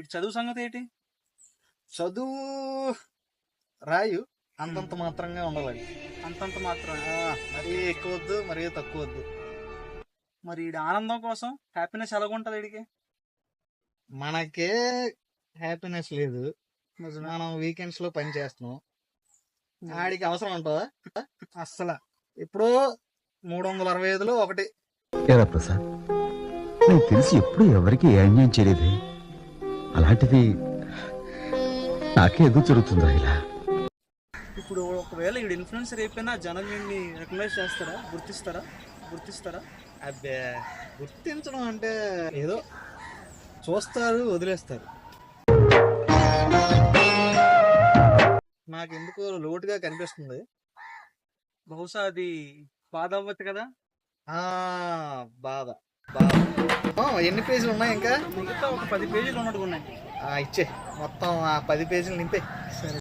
ఇటు చదువు సంగతి ఏంటి? చదువు రాయు అంతంత మాత్రంగా ఉండాలి. అంతంత మాత్రం. మరీ ఎక్కువ వద్దు, మరీ తక్కువ వద్దు. మరి ఈడి ఆనందం కోసం హ్యాపీనెస్ ఎలాగుంటది వీడికి? మనకే హ్యాపీనెస్ లేదు, మనం వీకెండ్స్ లో పని చేస్తున్నాం. ఆడికి అవసరం ఉంటుందా? అస్సలు. ఇప్పుడు 365లో ఒకటి. ఏరా ప్రసాద్, నాకు తెలిసి ఎప్పుడు ఎవరికి ఏ అన్యాయం చేయలేదే, అలాంటిది నాకే ఎందుకు జరుగుతుందా ఇలా? ఇప్పుడు ఒకవేళ ఈడు ఇన్ఫ్లుయెన్సర్ అయిపోయినా జనం వీడిని రికగ్నైజ్ చేస్తారా, గుర్తిస్తారా? అబ్బే, గుర్తించడం అంటే ఏదో చూస్తారు, వదిలేస్తారు. నాకెందుకో లోటుగా కనిపిస్తుంది. బహుశా అది బాధ అవ్వచ్చు కదా. ఆ బాధ. ఎన్ని పేజీలు ఉన్నాయి ఇంకా? మిగతా ఒక 10 పేజీలు ఉన్నట్టుగా ఉన్నాయి. ఇచ్చే మొత్తం ఆ 10 పేజీలు నింపే. సరే.